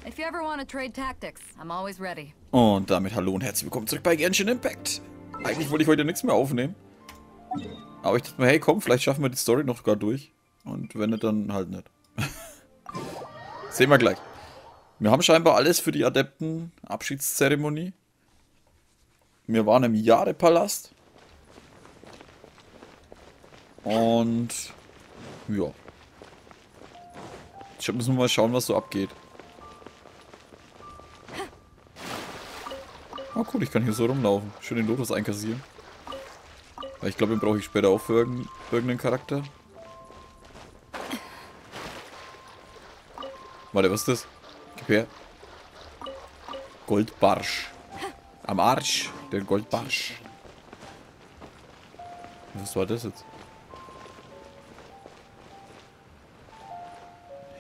If you ever want to trade tactics, I'm always ready. Und damit hallo und herzlich willkommen zurück bei Genshin Impact. Eigentlich wollte ich heute nichts mehr aufnehmen. Aber ich dachte mir, hey komm, vielleicht schaffen wir die Story noch gar durch. Und wenn nicht, dann halt nicht. Sehen wir gleich. Wir haben scheinbar alles für die Adepten-Abschiedszeremonie. Wir waren im Jade-Palast. Und ja. Jetzt müssen wir mal schauen, was so abgeht. Oh cool, ich kann hier so rumlaufen. Schön den Lotus einkassieren. Weil ich glaube, den brauche ich später auch für irgendeinen Charakter. Warte, was ist das? Gib her. Goldbarsch. Am Arsch, der Goldbarsch. Was war das jetzt?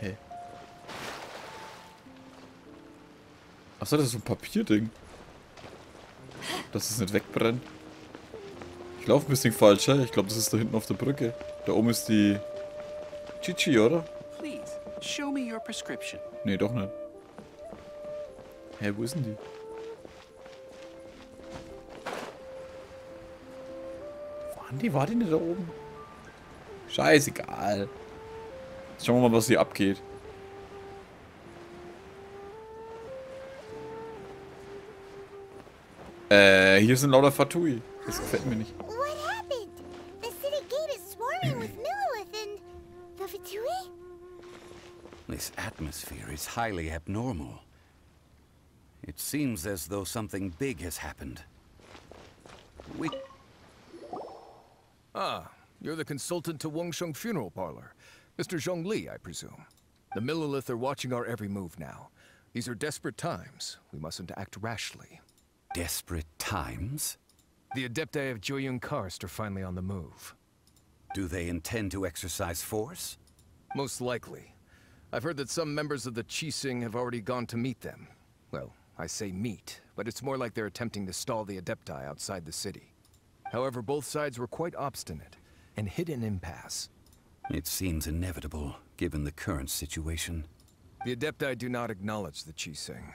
Hä? Achso, das ist so ein Papierding. Dass es nicht wegbrennt. Ich laufe ein bisschen falsch, hä? Ich glaube, das ist da hinten auf der Brücke. Da oben ist die Chichi, oder? Please, show me your prescription. Nee, doch nicht. Hä, wo ist denn die? War die nicht da oben? Scheißegal. Jetzt schauen wir mal, was hier abgeht. Hier sind lauter Fatui. Das gefällt mir nicht. What happened? The city gate is swarming with Millilith and the Fatui? This atmosphere is highly abnormal. It seems as though something big has happened. Ah, you're the consultant to Wangsheng Funeral Parlor. Mr. Zhongli, I presume. The Millilith are watching our every move now. These are desperate times. We mustn't act rashly. Desperate times? The Adepti of Joyun Karst are finally on the move. Do they intend to exercise force? Most likely. I've heard that some members of the Qixing have already gone to meet them. Well, I say meet, but it's more like they're attempting to stall the Adepti outside the city. However, both sides were quite obstinate and hit an impasse. It seems inevitable, given the current situation. The Adepti do not acknowledge the Qixing.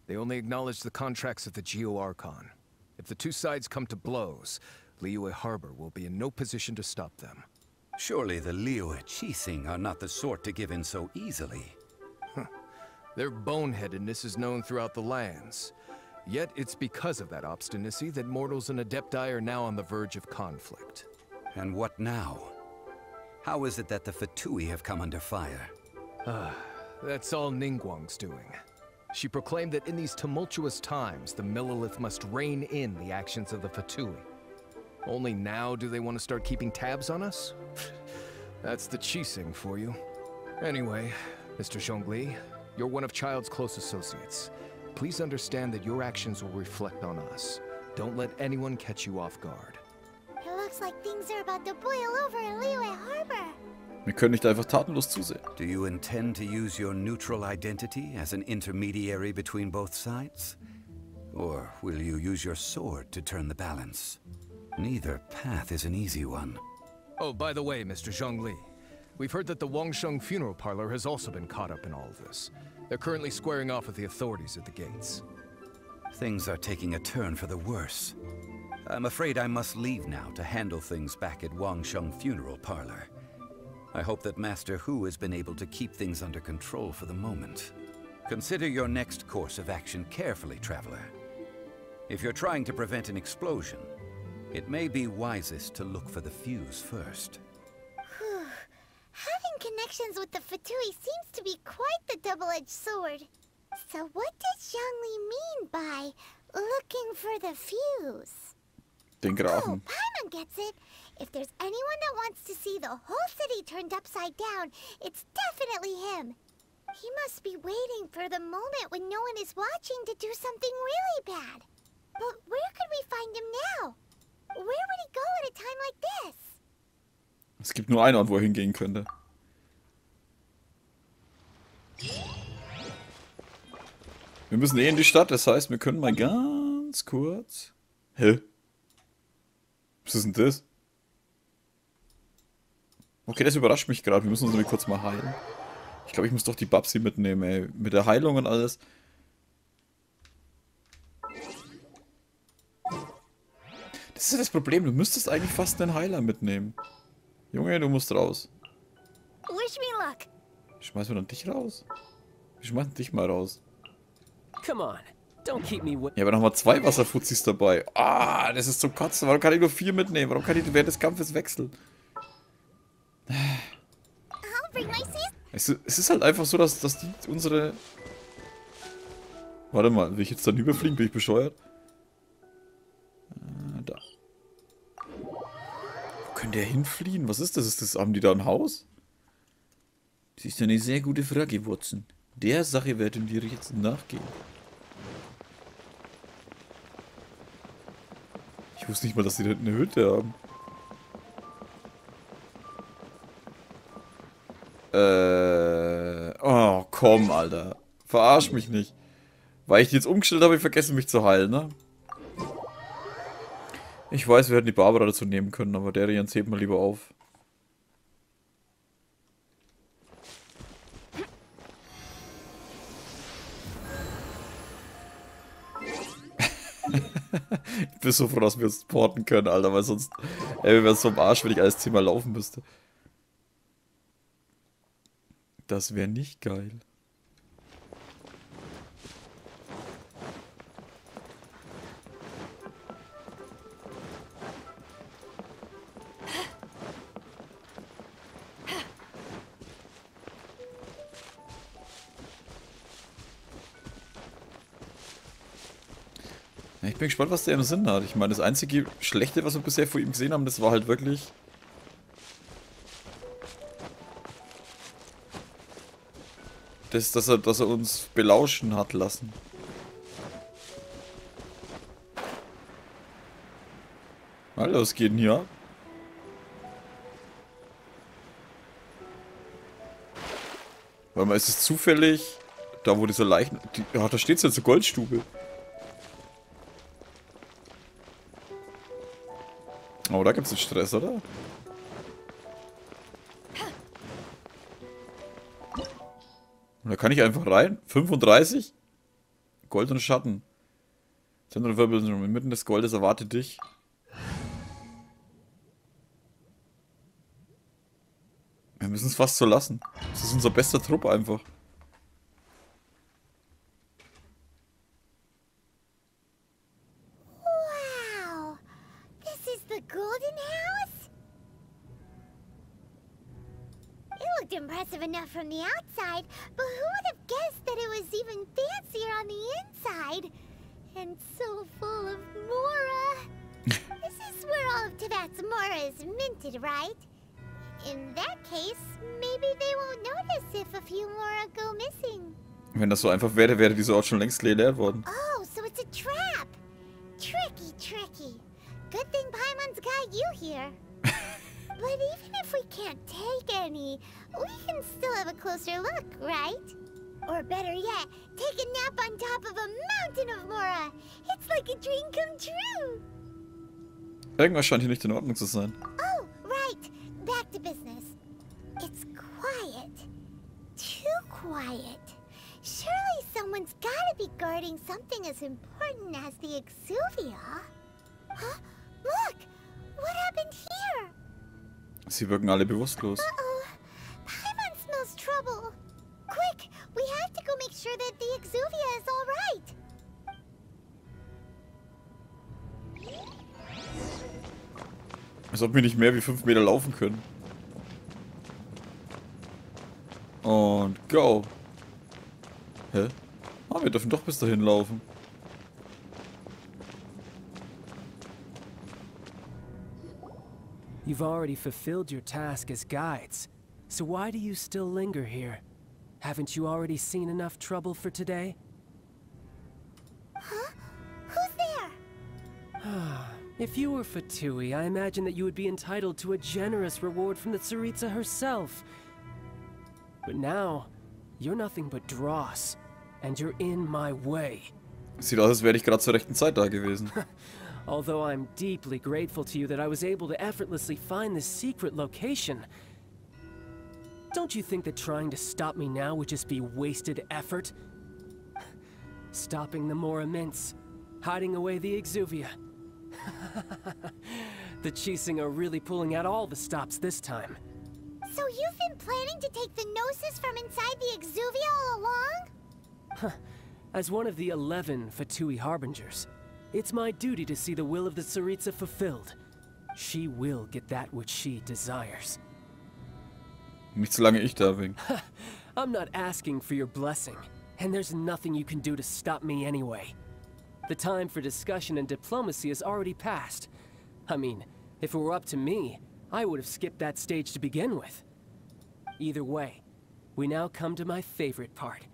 They only acknowledge the contracts of the Geo-Archon. If the two sides come to blows, Liyue Harbor will be in no position to stop them. Surely the Liyue Qixing are not the sort to give in so easily. Their boneheadedness is known throughout the lands. Yet it's because of that obstinacy that mortals and Adepti are now on the verge of conflict. And what now? How is it that the Fatui have come under fire? That's all Ningguang's doing. She proclaimed that in these tumultuous times, the Millilith must rein in the actions of the Fatui. Only now do they want to start keeping tabs on us? That's the Qixing for you. Anyway, Mr. Zhongli, you're one of Child's close associates. Please understand that your actions will reflect on us. Don't let anyone catch you off guard. It looks like things are about to boil over in Liyue Harbor. Wir können nicht einfach tatenlos zusehen. Do you intend to use your neutral identity as an intermediary between both sides? Or will you use your sword to turn the balance? Neither path is an easy one. Oh, by the way, Mr. Zhongli, we've heard that the Wangsheng Funeral Parlor has also been caught up in all of this. They're currently squaring off with the authorities at the gates. Things are taking a turn for the worse. I'm afraid I must leave now to handle things back at Wangsheng Funeral Parlor. I hope that Master Hu has been able to keep things under control for the moment. Consider your next course of action carefully, Traveler. If you're trying to prevent an explosion, it may be wisest to look for the fuse first. Having connections with the Fatui seems to be quite the double-edged sword. So what does Zhongli mean by looking for the fuse? Den Grafen. Oh, Paimon gets it. If there's anyone that wants to see the whole city turned upside down, it's definitely him. He must be waiting for the moment when no one is watching to do something really bad. But where could we find him now? Where would he go at a time like this? Es gibt nur einen Ort, wo er hingehen könnte. Wir müssen eh in die Stadt, das heißt, wir können mal ganz kurz... Hä? Was ist denn das? Okay, das überrascht mich gerade. Wir müssen uns nämlich kurz mal heilen. Ich glaube, ich muss doch die Babsi mitnehmen, ey. Mit der Heilung und alles. Das ist ja das Problem. Du müsstest eigentlich fast einen Heiler mitnehmen. Junge, du musst raus. Wish me luck. Schmeißen wir dann dich raus? Wir schmeißen dich mal raus. Come on, don't keep me Ja, aber nochmal 2 Wasserfuzis dabei. Ah, das ist zum Kotzen. Warum kann ich nur 4 mitnehmen? Warum kann ich während des Kampfes wechseln? I'll bring my sis. Es ist halt einfach so, dass die unsere... Warte mal, will ich jetzt dann überfliegen? Bin ich bescheuert? Da. Wo können der hinfliehen? Was ist das? Haben die da ein Haus? Das ist eine sehr gute Frage, Watson. Der Sache werden wir jetzt nachgehen. Ich wusste nicht mal, dass die da eine Hütte haben. Oh, komm, Alter. Verarsch mich nicht. Weil ich die jetzt umgestellt habe, ich vergesse mich zu heilen, ne? Ich weiß, wir hätten die Barbara dazu nehmen können, aber der Jens hebt mal lieber auf. Ich bin so froh, dass wir uns porten können, Alter, weil sonst wäre es so am Arsch, wenn ich alles 10-mal laufen müsste. Das wäre nicht geil. Ich bin gespannt, was der im Sinn hat. Ich meine, das einzige Schlechte, was wir bisher von ihm gesehen haben, das war halt wirklich... dass er uns belauschen hat lassen. Alter, was geht denn hier ab? Weil mal, ist es zufällig, da wo diese Leichen... da steht jetzt eine Goldstube. Oh, da gibt's einen Stress, oder? Und da kann ich einfach rein. 35? Goldene Schatten. Zentrum Wirbelsäule. Inmitten des Goldes erwartet dich. Wir müssen es fast so lassen. Das ist unser bester Trupp einfach. Wow. This is the Golden House? It looked impressive enough from the outside, but who would have guessed that it was even fancier on the inside? And so full of Mora. This is where all of Tibet's Mora is minted, right? In that case, maybe they won't notice if a few Mora go missing. Wenn das so einfach wäre, wäre dieser Ort schon längst leer worden. Oh, so it's a trap. Tricky, tricky. Good thing Paimon's got you here. But even if we can't take any, we can still have a closer look, right? Or better yet, take a nap on top of a mountain of Mora. It's like a dream come true. Irgendwas scheint hier nicht in Ordnung zu sein. Oh, right. Back to business. It's quiet. Too quiet. Surely someone's gotta be guarding something as important as the Exuvia. Huh? Look! What happened here? Sie wirken alle bewusstlos. Uh-oh. Paimon smells trouble. Quick! We have to go make sure that the Exuvia is all right. Als ob wir nicht mehr wie 5 Meter laufen können. Und go. Hä? Ah, wir dürfen doch bis dahin laufen. You've already fulfilled your task as guides, so why do you still linger here? Haven't you already seen enough trouble for today? Huh? Who's there? If you were Fatui, I imagine that you would be entitled to a generous reward from the Tsaritsa herself. But now, you're nothing but dross, and you're in my way. Sieht aus, als wäre ich gerade zur rechten Zeit da gewesen. Although I'm deeply grateful to you that I was able to effortlessly find this secret location. Don't you think that trying to stop me now would just be wasted effort? Stopping the Mora Mints, hiding away the Exuvia. The Qixing are really pulling out all the stops this time. So you've been planning to take the Gnosis from inside the Exuvia all along? As one of the 11 Fatui Harbingers, it's my duty to see the will of the Tsaritsa fulfilled. She will get that which she desires. Nicht solange ich da bin. I'm not asking for your blessing, and there's nothing you can do to stop me anyway. The time for discussion and diplomacy has already passed. I mean, if it were up to me, I would have skipped that stage to begin with. Either way, we now come to my favorite part.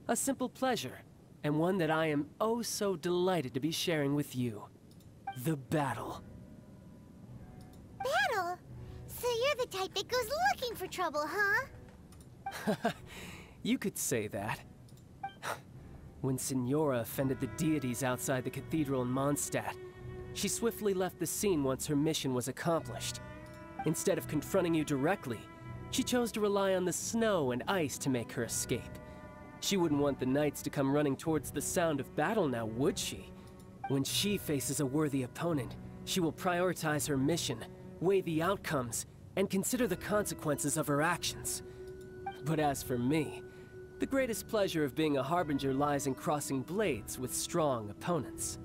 A simple pleasure, and one that I am oh so delighted to be sharing with you. The battle. Battle? So you're the type that goes looking for trouble, huh? You could say that. When Signora offended the deities outside the cathedral in Mondstadt, she swiftly left the scene once her mission was accomplished. Instead of confronting you directly, she chose to rely on the snow and ice to make her escape. She wouldn't want the knights to come running towards the sound of battle now, would she? When she faces a worthy opponent, she will prioritize her mission, weigh the outcomes, and consider the consequences of her actions. But as for me, the greatest pleasure of being a Harbinger lies in crossing blades with strong opponents.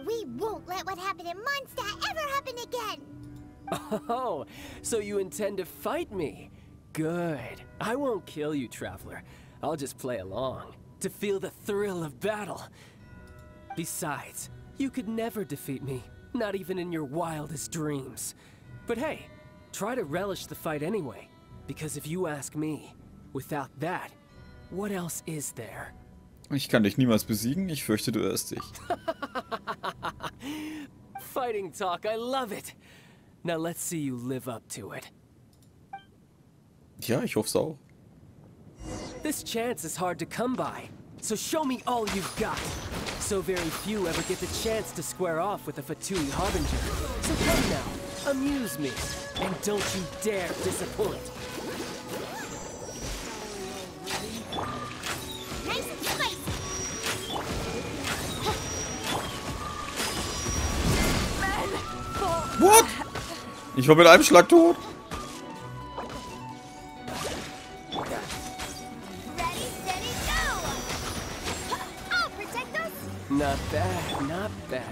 We won't let what happened in Mondstadt ever happen again! Oh, so you intend to fight me? Good. I won't kill you, Traveler. I'll just play along, to feel the thrill of battle. Besides, you could never defeat me, not even in your wildest dreams. But hey, try to relish the fight anyway, because if you ask me, without that, what else is there? Ich kann dich niemals besiegen, ich fürchte, du irrst dich. Fighting talk, I love it. Now let's see you live up to it. Ja, ich hoffe es auch. This chance is hard to come by, so show me all you've got. So very few ever get the chance to square off with a Fatui Harbinger. So come now, amuse me, and don't you dare disappoint. Nice and spicy! What? Ich war mit einem Schlag tot. Ready, steady, go! I'll protect us! Not bad, not bad.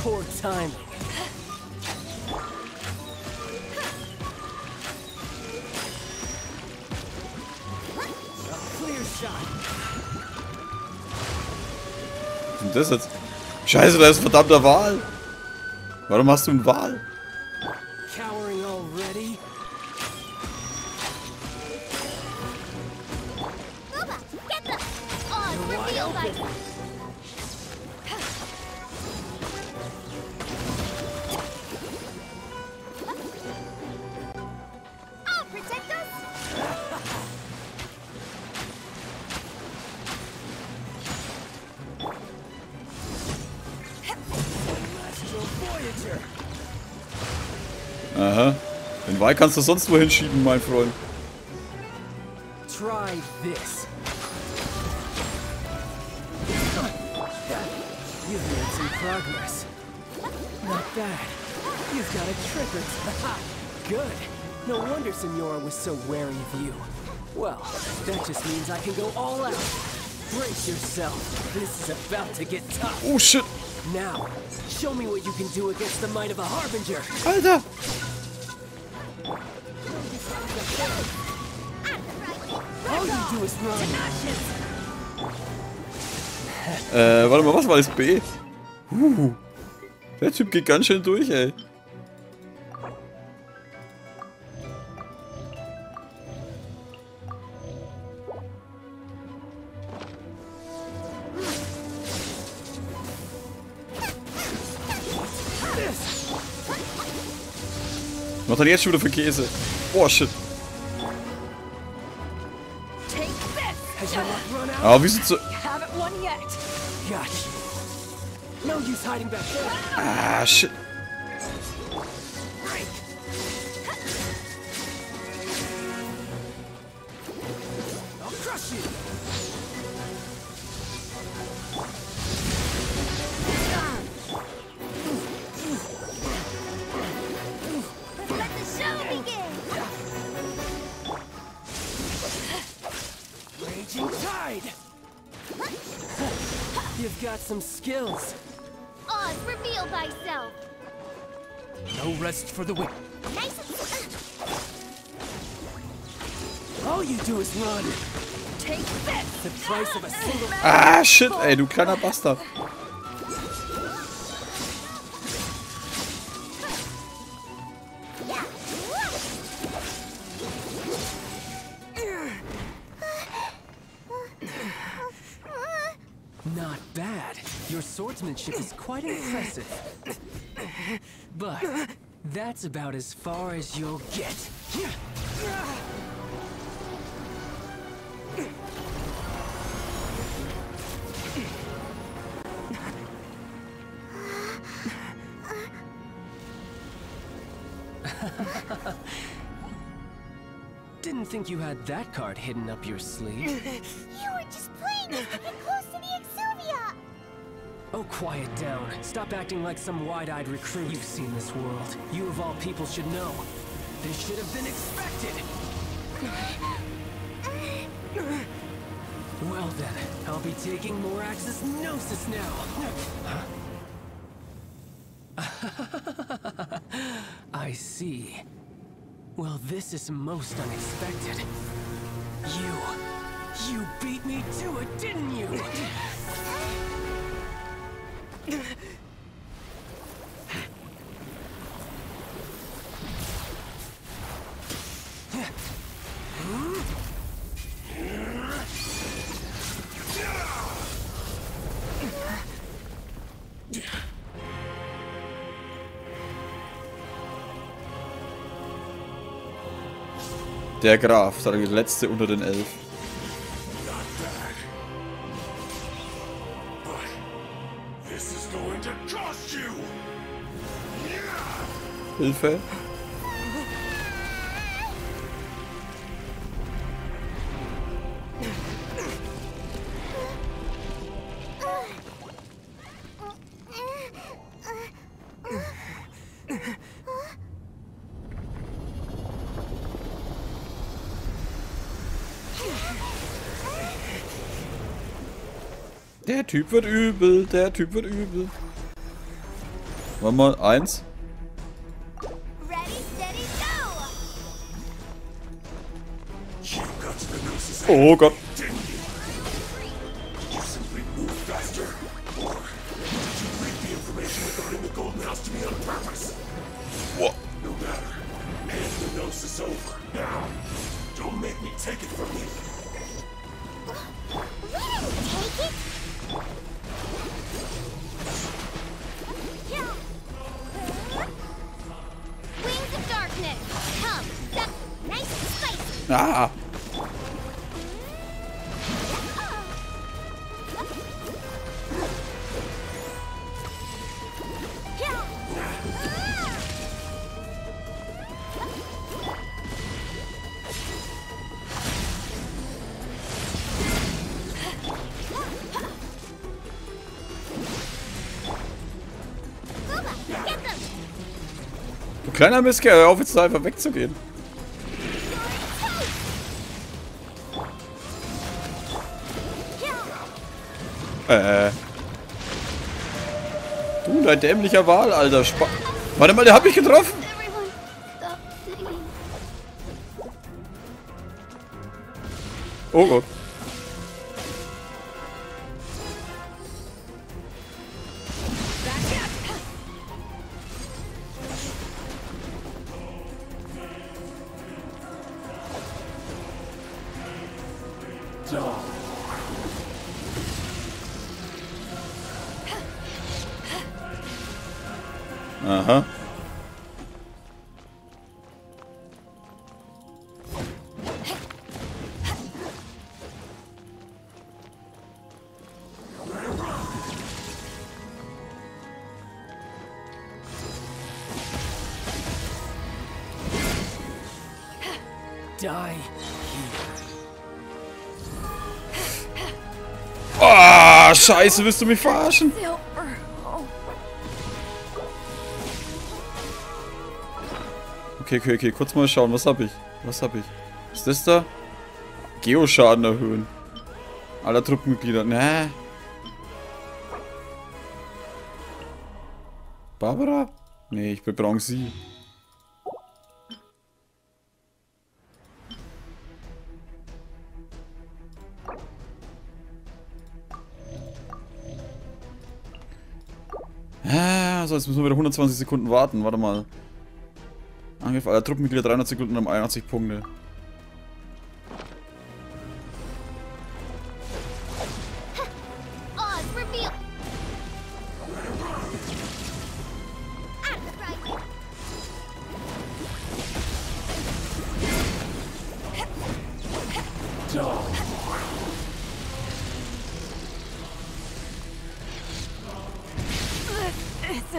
Poor timing. A clear shot. Was ist denn das jetzt? Scheiße, da ist ein verdammter Wal. Warum hast du einen Wal? Cowering already? Luba, get them! On, reveal light! I'll protect us! Aha. Den Wal kannst du sonst wohin schieben, mein Freund. Try this. You've made some progress. Not bad. You've got a trick or two. Good. No wonder Signora was so wary of you. Well, that just means I can go all out. Brace yourself. This is about to get tough. Oh shit. Now, show me what you can do against the might of a Harbinger. Alter. All you do is run. Warte mal, was war das B? Der Typ geht ganz schön durch, ey. Was macht er jetzt schon wieder für Käse? Oh shit. Has your luck run out? Aber wie sieht's so... Haven't won yet. Gosh. No use hiding back there. Ah, shit. Let the show begin! Raging tide! You've got some skills. Oz, reveal thyself! No rest for the wicked. Nice and... All you do is run. Take this! The price of a single... Ah, shit, ey, du kleiner Bastard. Not bad. Your swordsmanship is quite impressive. But that's about as far as you'll get. Didn't think you had that card hidden up your sleeve. You were just playing us to get close to the Exuvia! Oh, quiet down. Stop acting like some wide-eyed recruit. You've seen this world. You of all people should know. This should have been expected. Well then, I'll be taking Morax's Gnosis now. I see. Well, this is most unexpected. You beat me to it, didn't you? Der Graf, der letzte unter den 11. Hilfe. Der Typ wird übel, der Typ wird übel. Warte mal, 1. Ready, steady, go! Oh Gott. Wow. Take it? Wings of darkness, come! That's nice and spicy! Ah. Du kleiner Mistkerl, hör auf jetzt da einfach wegzugehen. Du, dein dämlicher Wal, Alter. Warte mal, der hat mich getroffen. Everyone, stop singing. Oh Gott. Aha. Die here. Oh, scheiße, willst du mich verarschen? Silver. Oh. Okay, kurz mal schauen, was hab ich? Was ist das da? Geoschaden erhöhen. Aller Truppenmitglieder. Ne. Barbara? Nee, ich bebrauche sie. Also jetzt müssen wir wieder 120 Sekunden warten. Warte mal. Angriff aller Truppenmitglieder 300 Sekunden um 81 Punkte.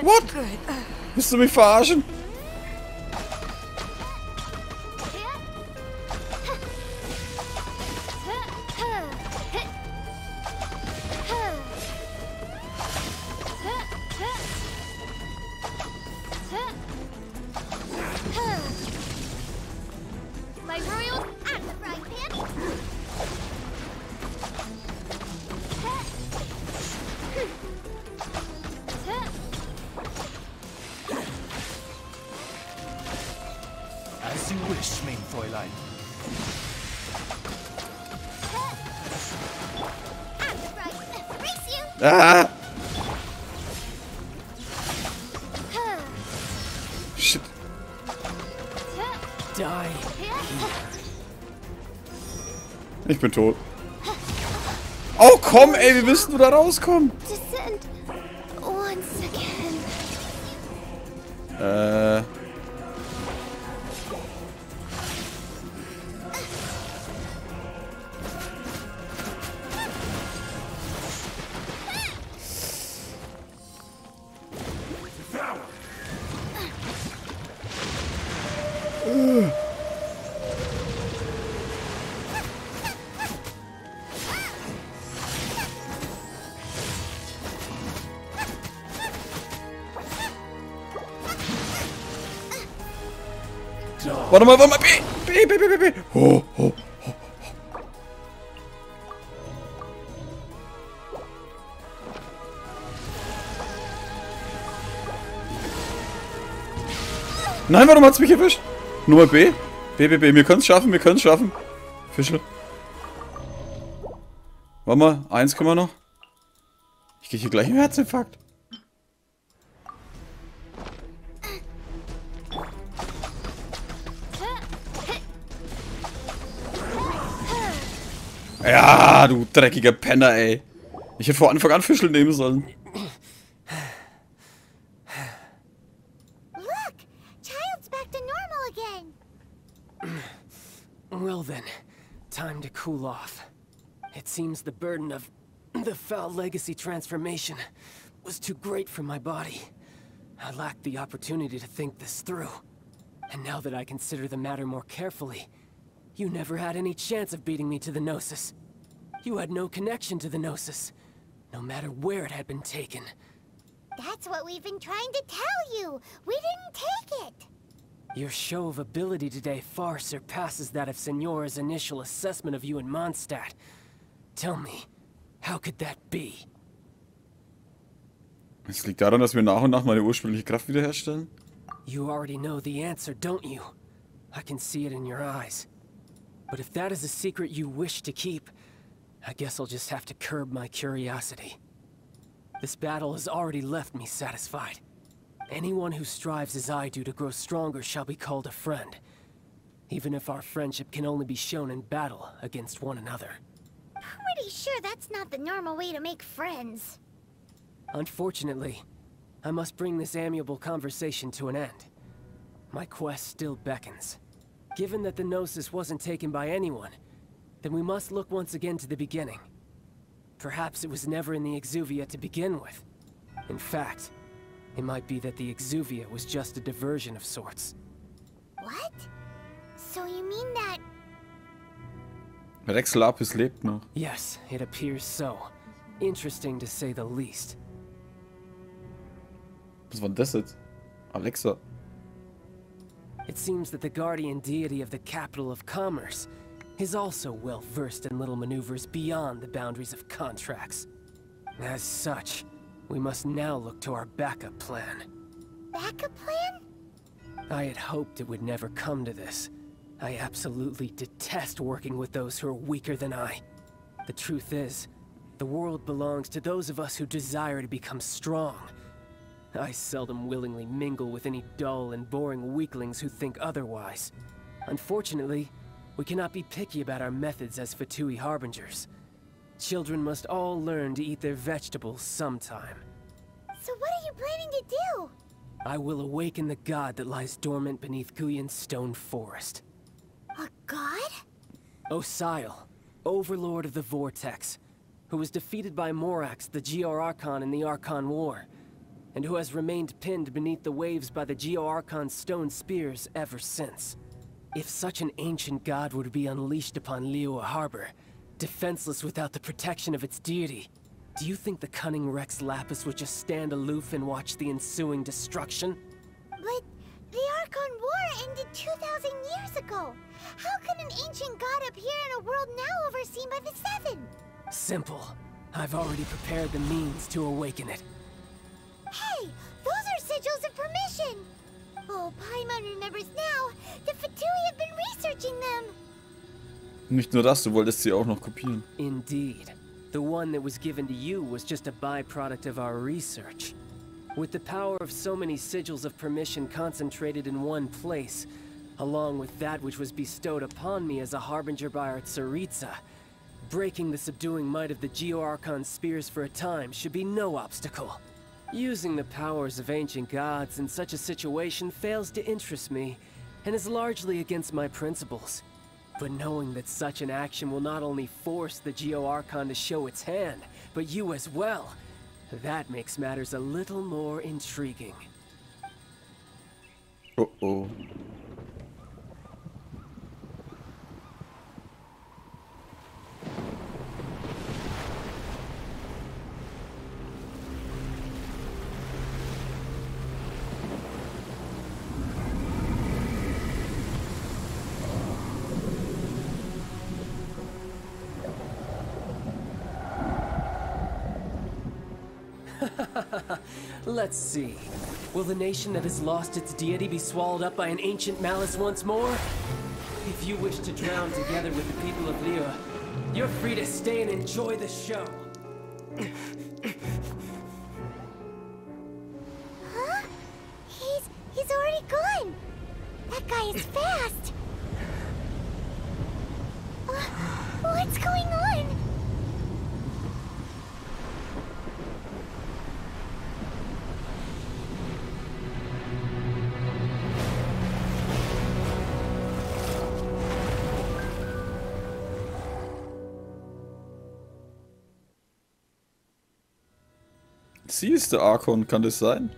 What? Willst du mich verarschen? My royal at the frying pan. As you wish, mein Fräulein. At the frying pan. Race you. Ah! Shit. Die. Ich bin tot. Oh komm, ey, wie willst du da rauskommen? Descend once again. Warte mal, B. Oh. Nein, warum hat's mich erwischt? Nur mal B. B. Wir können's schaffen. Fischl. Warte mal, 1 können wir noch. Ich krieg hier gleich einen Herzinfarkt. Ja, du dreckiger Penner, ey. Ich hätte vor Anfang an Fischl nehmen sollen. Look, Child's back to normal again. Well then, time to cool off. It seems the burden of the foul legacy transformation was too great for my body. I lacked the opportunity to think this through. And now that I consider the matter more carefully, you never had any chance of beating me to the Gnosis. You had no connection to the Gnosis, no matter where it had been taken. That's what we've been trying to tell you. We didn't take it. Your show of ability today far surpasses that of Signora's initial assessment of you in Mondstadt. Tell me, how could that be? Es liegt daran, dass wir nach und nach meine ursprüngliche Kraft wiederherstellen. You already know the answer, don't you? I can see it in your eyes. But if that is a secret you wish to keep, I guess I'll just have to curb my curiosity. This battle has already left me satisfied. Anyone who strives as I do to grow stronger shall be called a friend. Even if our friendship can only be shown in battle against one another. Pretty sure that's not the normal way to make friends. Unfortunately, I must bring this amiable conversation to an end. My quest still beckons. Given that the Gnosis wasn't taken by anyone, then we must look once again to the beginning. Perhaps it was never in the Exuvia to begin with. In fact, it might be that the Exuvia was just a diversion of sorts. What? So you mean that... Rex Lapis lebt noch. Yes, it appears so. Interesting to say the least. Was war denn das jetzt? Alexa. It seems that the guardian deity of the capital of commerce is also well versed in little maneuvers beyond the boundaries of contracts. As such, we must now look to our backup plan. Backup plan? I had hoped it would never come to this. I absolutely detest working with those who are weaker than I. The truth is, the world belongs to those of us who desire to become strong. I seldom willingly mingle with any dull and boring weaklings who think otherwise. Unfortunately, we cannot be picky about our methods as Fatui Harbingers. Children must all learn to eat their vegetables sometime. So what are you planning to do? I will awaken the god that lies dormant beneath Guyon's stone forest. A god? Osial, Overlord of the Vortex, who was defeated by Morax, the Geo-Archon in the Archon War, and who has remained pinned beneath the waves by the Geo-Archon's stone spears ever since. If such an ancient god were to be unleashed upon Liyue Harbor, defenseless without the protection of its deity, do you think the cunning Rex Lapis would just stand aloof and watch the ensuing destruction? But the Archon War ended 2,000 years ago. How could an ancient god appear in a world now overseen by the Seven? Simple. I've already prepared the means to awaken it. Hey, those are sigils of permission! Oh, Paimon remembers now. The Fatui have been researching them. Nicht nur das, du wolltest sie auch noch kopieren. Indeed. The one that was given to you was just a byproduct of our research. With the power of so many sigils of permission concentrated in one place, along with that which was bestowed upon me as a harbinger by our Tsaritsa, breaking the subduing might of the Geo-Archon spears for a time should be no obstacle. Using the powers of ancient gods in such a situation fails to interest me, and is largely against my principles. But knowing that such an action will not only force the Geo-Archon to show its hand, but you as well, that makes matters a little more intriguing. Oh oh. Let's see. Will the nation that has lost its deity be swallowed up by an ancient malice once more? If you wish to drown together with the people of Liyue, you're free to stay and enjoy the show. Huh? He's already gone. That guy is fast. What's going on? Sie ist der Archon, kann das sein?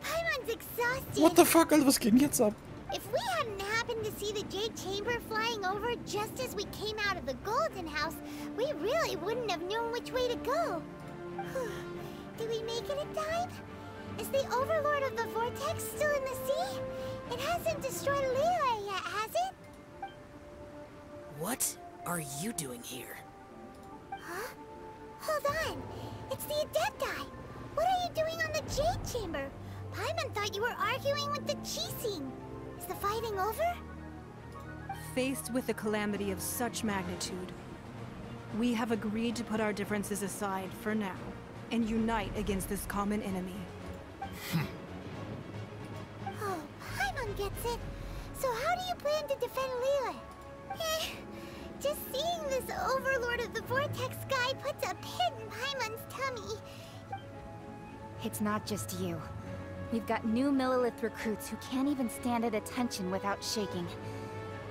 Paimon's exhausted. What the fuck, Alter, was geht denn jetzt ab? If we hadn't happened to see the Jade Chamber flying over just as we came out of the Golden House, we really wouldn't have known which way to go. Did we make it in time? Is the Overlord of the Vortex still in the sea? It hasn't destroyed Liyue yet, has it? What are you doing here? Huh? Hold on. It's the Adepti. What are you doing on the Jade Chamber? Paimon thought you were arguing with the Chising. Is the fighting over? Faced with a calamity of such magnitude, we have agreed to put our differences aside for now and unite against this common enemy. Oh, Paimon gets it. So how do you plan to defend Liyue? Just seeing this Overlord of the Vortex guy puts a pit in Paimon's tummy. It's not just you. We've got new Millelith recruits who can't even stand at attention without shaking.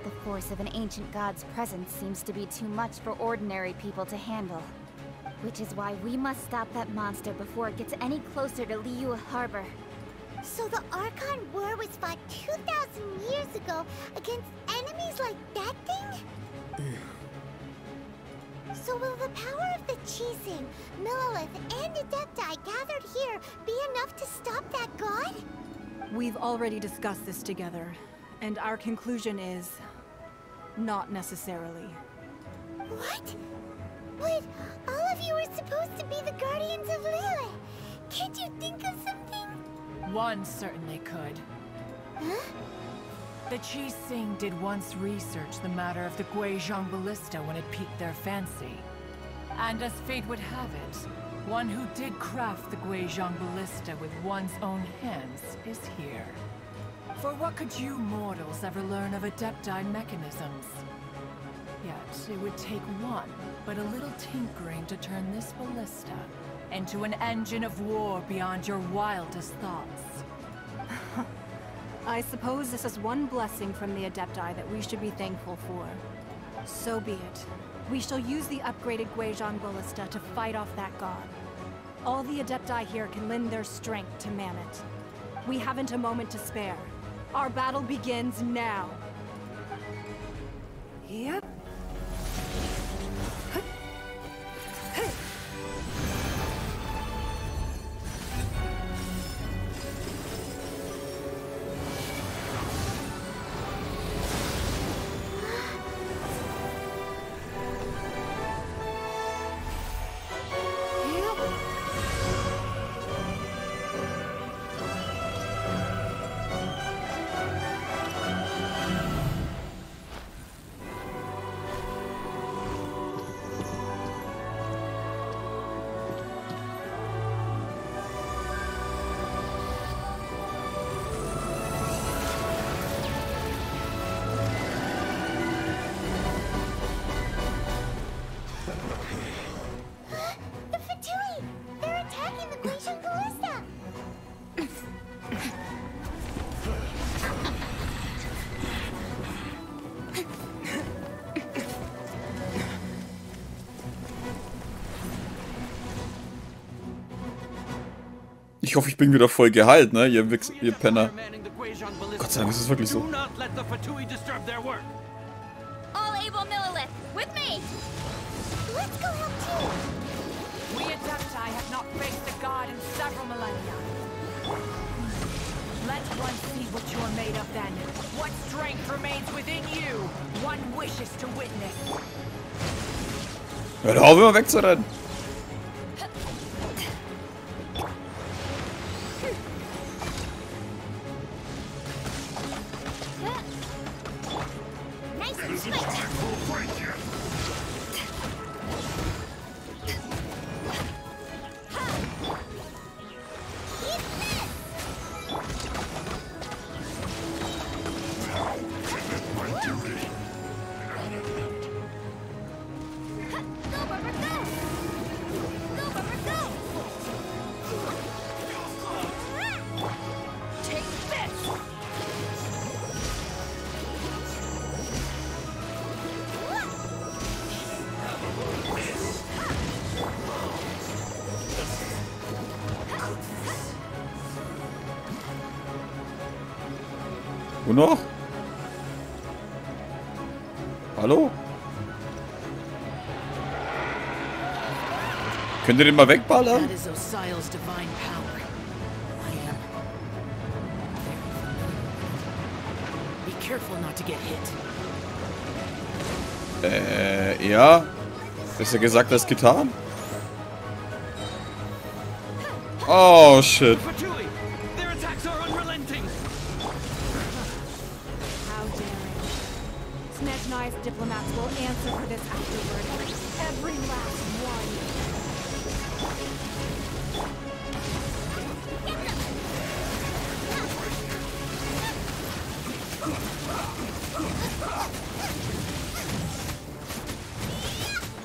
The force of an ancient god's presence seems to be too much for ordinary people to handle. Which is why we must stop that monster before it gets any closer to Liyue Harbor. So the Archon War was fought 2,000 years ago against enemies like that thing? So will the power of the Qixing, Millelith, and Adepti gathered here be enough to stop that god? We've already discussed this together, and our conclusion is... not necessarily. What? But all of you are supposed to be the Guardians of Liyue. Can't you think of something? One certainly could. Huh? The Qixing did once research the matter of the Guizhong Ballista when it piqued their fancy. And as fate would have it, one who did craft the Guizhong Ballista with one's own hands is here. For what could you mortals ever learn of Adepti mechanisms? Yet, it would take one, but a little tinkering to turn this ballista into an engine of war beyond your wildest thoughts. I suppose this is one blessing from the Adepti that we should be thankful for. So be it. We shall use the upgraded Guizhong Ballista to fight off that god. All the Adepti here can lend their strength to man it. We haven't a moment to spare. Our battle begins now. Yep. The Fatui! They're attacking the Guizhong Ballista! Ich hoffe, ich bin wieder voll geheilt, ne? Ihr Penner. Gott sei Dank, ist es wirklich so. All able Millelith, with me! Let's go help too! We Adepti have not faced a god in several millennia. Let one see what you're made of then. What strength remains within you. One wishes to witness. Hör auf, immer wegzurennen. Nice and swift! Wo noch? Hallo? Könnt ihr den mal wegballern? That is Osial's divine power. I am very familiar. Be careful not to get hit. Ja. Besser gesagt als getan. Oh, shit. Their attacks are unrelenting! How daring. Snezhnai's diplomats will answer for this afterward. Every last one.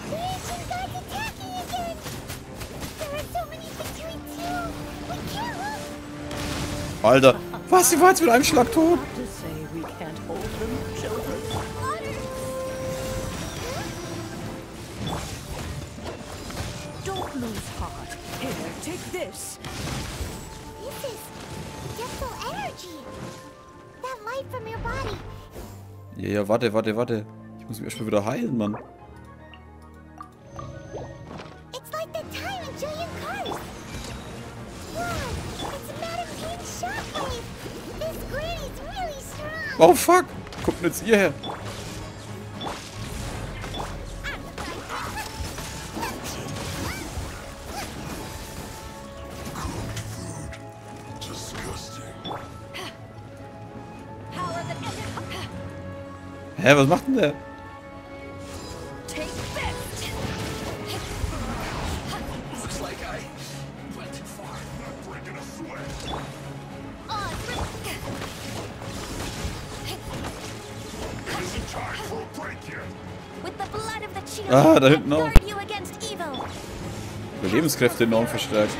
The ancient god's attacking again! There are so many Fatui too! We can't look! Alter. Was? Die war jetzt mit einem Schlag tot? To say we can't hold them, children. Water! Don't lose heart. Here, take this. This is energy. That light from your body. Ja, warte. Ich muss mich erstmal wieder heilen, Mann. It's like the time in Julian Cars. Wow, it's Madame Payne's shockwave. This granny's really strong. Oh, fuck. Kommt denn jetzt ihr her? Hä, was macht denn der? Ah, da hinten auch. Überlebenskräfte enorm verstärkt.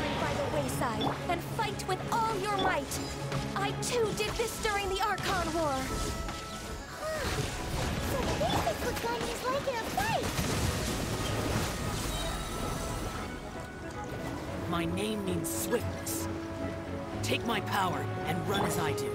My name means swiftness. Take my power and run as I do.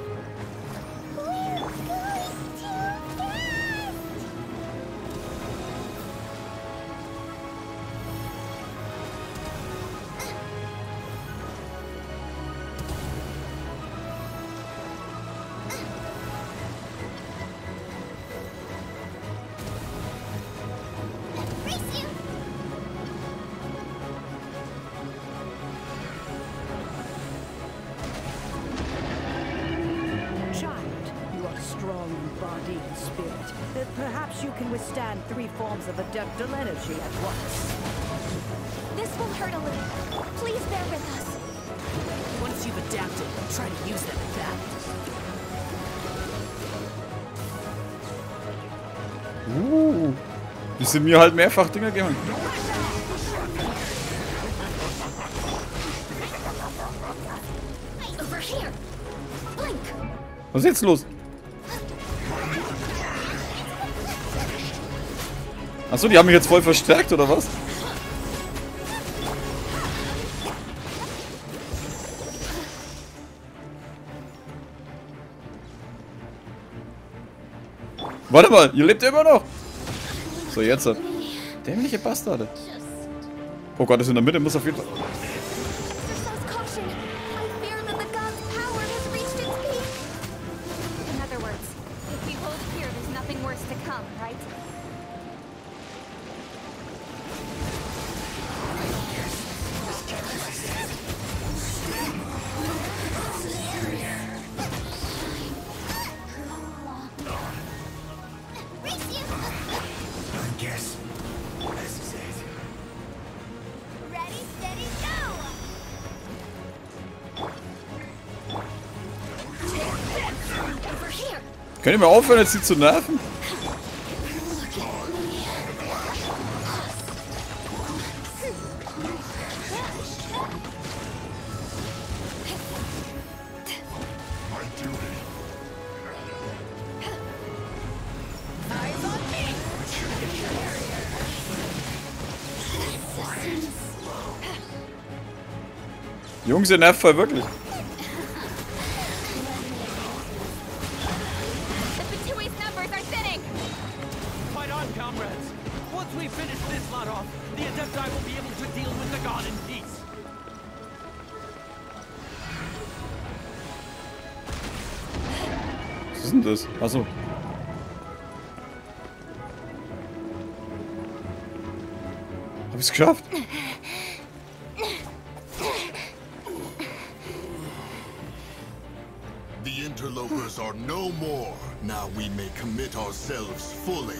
Perhaps you can withstand 3 forms of adeptal energy at once. This will hurt a little. Please bear with us. Once you've adapted, try to use them at that. Die sind mir halt mehrfach Dinger gehauen. Was ist jetzt los? Achso, die haben mich jetzt voll verstärkt, oder was? Warte mal, ihr lebt ja immer noch. So, jetzt. Dämliche Bastarde. Oh Gott, das in der Mitte muss auf jeden Fall... Könnt ihr mal aufhören, jetzt sie zu nerven? Jungs, ihr nervt voll wirklich. Was ist denn das? Achso. Hab ich's geschafft? The interlopers are no more. Now we may commit ourselves fully.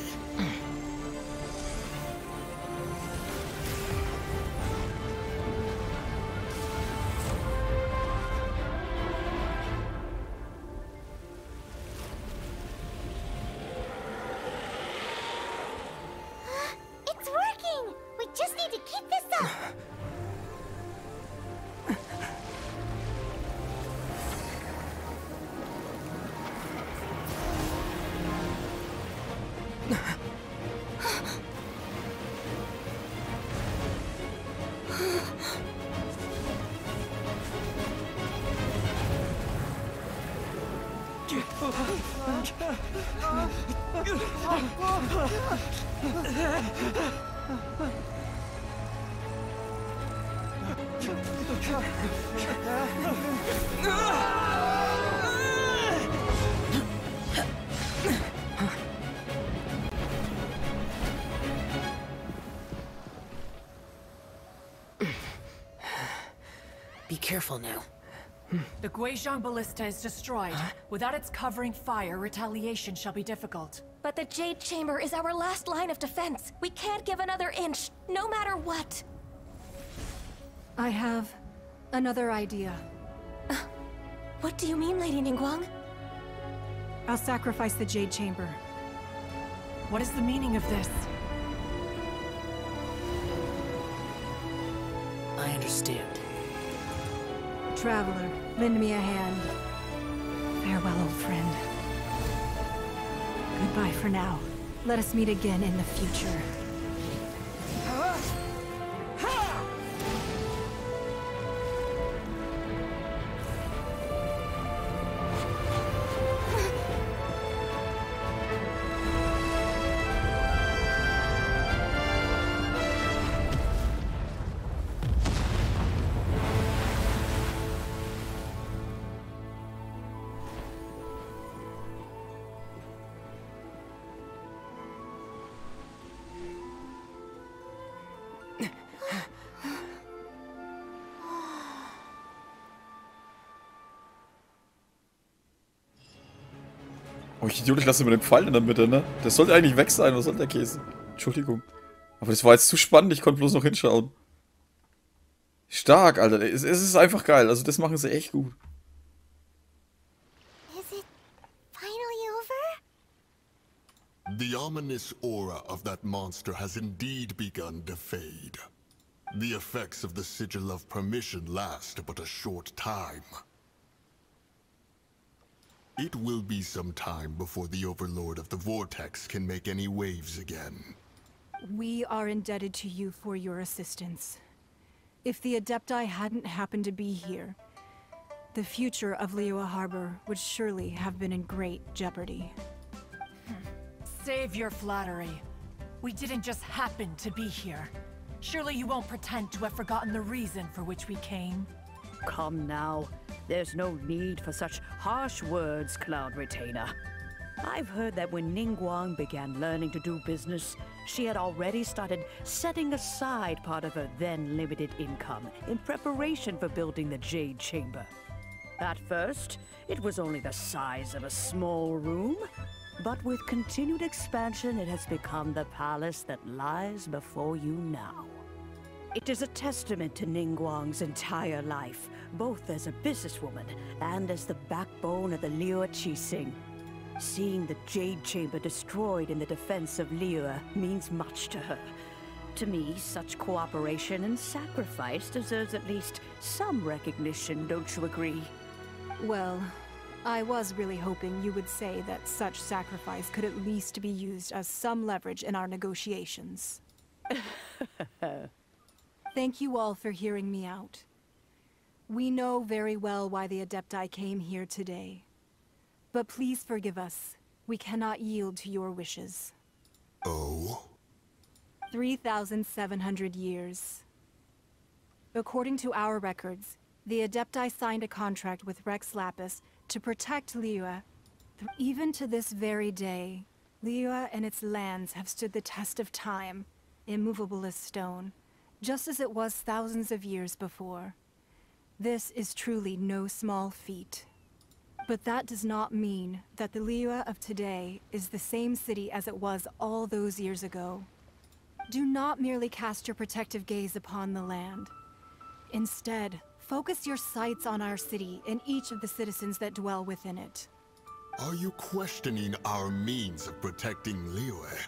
It's working! We just need to keep this up! Be careful now. The Guizhong Ballista is destroyed. Without its covering fire, retaliation shall be difficult. But the Jade Chamber is our last line of defense. We can't give another inch, no matter what. I have another idea. What do you mean, Lady Ningguang? I'll sacrifice the Jade Chamber. What is the meaning of this? I understand. Traveler, lend me a hand. Farewell, old friend. Goodbye for now. Let us meet again in the future. Oh, ich Idiot, ich lasse mir den Pfeil in der Mitte, ne? Das sollte eigentlich weg sein, was soll der Käse? Entschuldigung. Aber das war jetzt zu spannend, ich konnte bloß noch hinschauen. Stark, Alter. Es ist einfach geil, also das machen sie echt gut. Is it finally over? The ominous aura of that monster has indeed begun to fade. The effects of the Sigil of Permission last but a short time. It will be some time before the Overlord of the Vortex can make any waves again. We are indebted to you for your assistance. If the Adepti hadn't happened to be here, the future of Liyue Harbor would surely have been in great jeopardy. Save your flattery. We didn't just happen to be here. Surely you won't pretend to have forgotten the reason for which we came. Come now. There's no need for such harsh words, Cloud Retainer. I've heard that when Ningguang began learning to do business, she had already started setting aside part of her then limited income in preparation for building the Jade Chamber. At first, it was only the size of a small room, but with continued expansion, it has become the palace that lies before you now. It is a testament to Ningguang's entire life, both as a businesswoman and as the backbone of the Liyue Qixing. Seeing the Jade Chamber destroyed in the defense of Liyue means much to her. To me, such cooperation and sacrifice deserves at least some recognition, don't you agree? Well, I was really hoping you would say that such sacrifice could at least be used as some leverage in our negotiations. Thank you all for hearing me out. We know very well why the Adepti came here today. But please forgive us. We cannot yield to your wishes. Oh? 3,700 years. According to our records, the Adepti signed a contract with Rex Lapis to protect Liyue. Even to this very day, Liyue and its lands have stood the test of time, immovable as stone, just as it was thousands of years before. This is truly no small feat. But that does not mean that the Liyue of today is the same city as it was all those years ago. Do not merely cast your protective gaze upon the land. Instead, focus your sights on our city and each of the citizens that dwell within it. Are you questioning our means of protecting Liyue?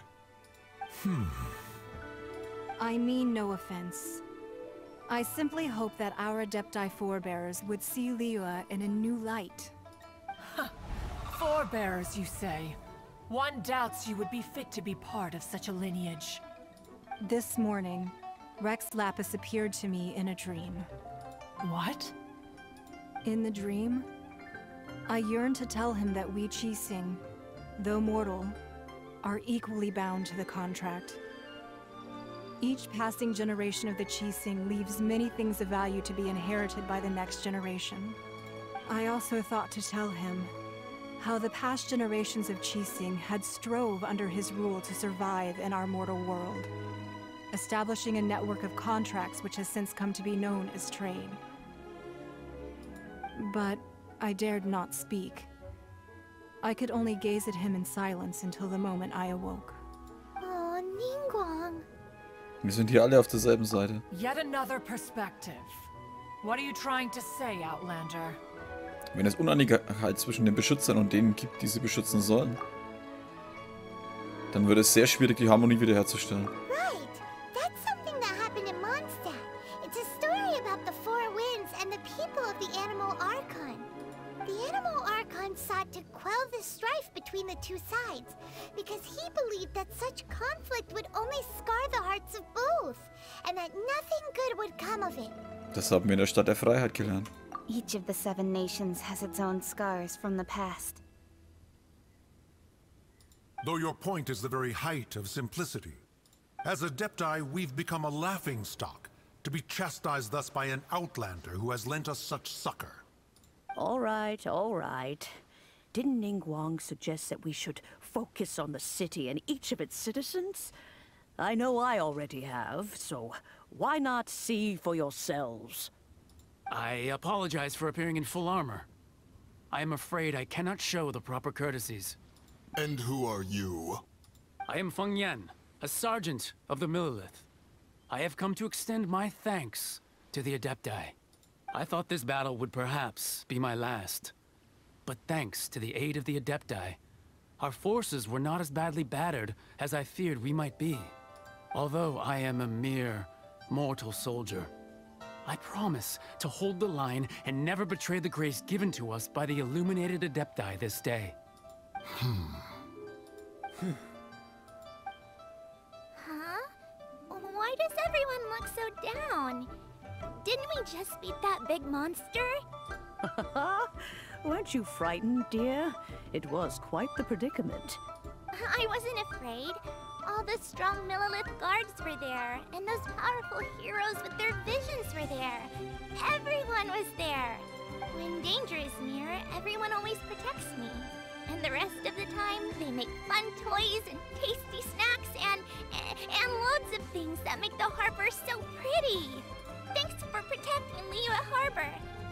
I mean no offense. I simply hope that our Adepti forebears would see Liyue in a new light. Forebears, you say? One doubts you would be fit to be part of such a lineage. This morning, Rex Lapis appeared to me in a dream. What? In the dream, I yearn to tell him that we Qixing, though mortal, are equally bound to the contract. Each passing generation of the Qixing leaves many things of value to be inherited by the next generation. I also thought to tell him how the past generations of Qixing had strove under his rule to survive in our mortal world, establishing a network of contracts which has since come to be known as trade. But I dared not speak. I could only gaze at him in silence until the moment I awoke. Oh, Ningguang. Wir sind hier alle auf derselben Seite. Yet another perspective. What are you trying to say, Outlander? Wenn es Uneinigkeit zwischen den Beschützern und denen gibt, die sie beschützen sollen, dann wird es sehr schwierig, die Harmonie wiederherzustellen. Right. That's something that happened in Mondstadt. It's a story about the Four Winds and the people of the Animal Archon. The Animal Archon sought to quell the strife between the two sides, because he believed that such conflict would only scar the hearts of both, and that nothing good would come of it. Das haben wir in der Stadt der Freiheit gelernt. Each of the 7 nations has its own scars from the past. Though your point is the very height of simplicity. As Adepti, we've become a laughingstock, to be chastised thus by an outlander who has lent us such succor. All right, all right. Didn't Ningguang suggest that we should focus on the city and each of its citizens? I know I already have, so why not see for yourselves? I apologize for appearing in full armor. I am afraid I cannot show the proper courtesies. And who are you? I am Feng Yan, a sergeant of the Millelith. I have come to extend my thanks to the Adepti. I thought this battle would perhaps be my last. But thanks to the aid of the Adepti, our forces were not as badly battered as I feared we might be. Although I am a mere mortal soldier, I promise to hold the line and never betray the grace given to us by the illuminated Adepti this day. Huh? Why does everyone look so down? Didn't we just beat that big monster? Weren't you frightened, dear? It was quite the predicament. I wasn't afraid. All the strong Millelith guards were there, and those powerful heroes with their visions were there. Everyone was there. When danger is near, everyone always protects me. And the rest of the time, they make fun toys and tasty snacks and loads of things that make the harbor so pretty. Thanks for protecting Liyue Harbor.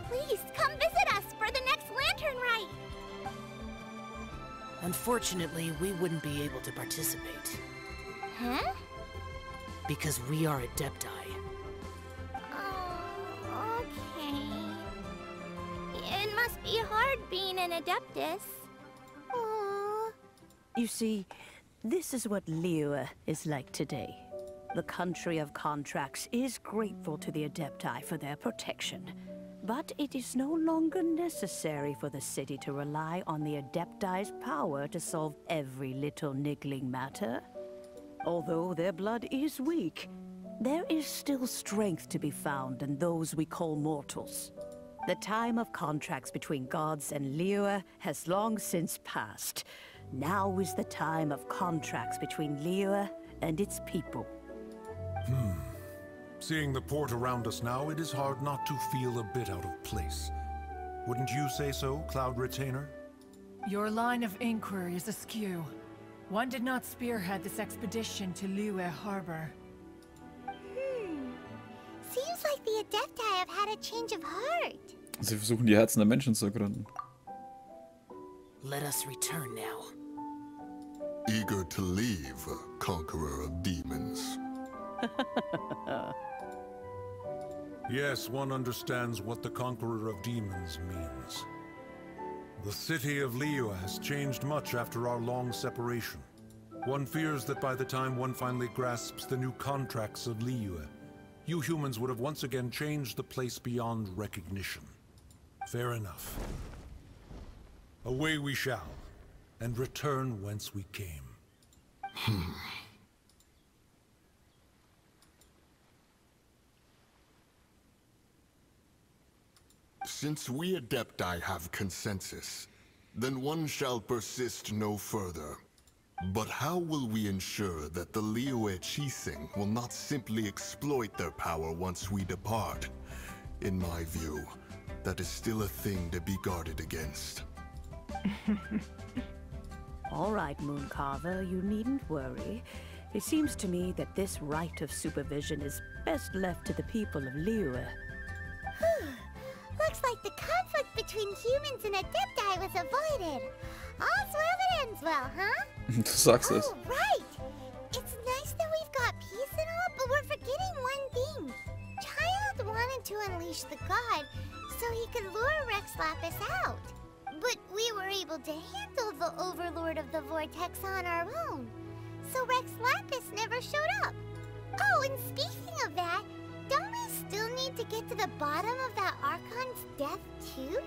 Please come visit us for the next lantern rite. Unfortunately, we wouldn't be able to participate. Huh? Because we are Adepti. Oh, okay. It must be hard being an Adeptus. Aww. You see, this is what Liyue is like today. The country of contracts is grateful to the Adepti for their protection. But it is no longer necessary for the city to rely on the Adepti's power to solve every little niggling matter. Although their blood is weak, there is still strength to be found in those we call mortals. The time of contracts between gods and Liyue has long since passed. Now is the time of contracts between Liyue and its people. Seeing the port around us now, it is hard not to feel a bit out of place. Wouldn't you say so, Cloud Retainer? Your line of inquiry is askew. One did not spearhead this expedition to Liyue Harbor. Seems like the Adepti have had a change of heart. Sie versuchen, die Herzen der Menschen zu ergründen. Let us return now. Eager to leave, conqueror of demons. Yes, one understands what the Conqueror of Demons means. The city of Liyue has changed much after our long separation. One fears that by the time one finally grasps the new contracts of Liyue, you humans would have once again changed the place beyond recognition. Fair enough. Away we shall, and return whence we came. Since we Adepti have consensus, then one shall persist no further. But how will we ensure that the Liyue Qixing will not simply exploit their power once we depart? In my view, that is still a thing to be guarded against. All right, Mooncarver, you needn't worry. It seems to me that this right of supervision is best left to the people of Liyue. Looks like the conflict between humans and Adepti was avoided. All's well that ends well, huh? Du sagst es. Oh, right! It's nice that we've got peace and all, but we're forgetting one thing. Child wanted to unleash the god so he could lure Rex Lapis out. But we were able to handle the Overlord of the Vortex on our own. So Rex Lapis never showed up. Oh, and speaking of that, don't we still need to get to the bottom of that Archon's death, too?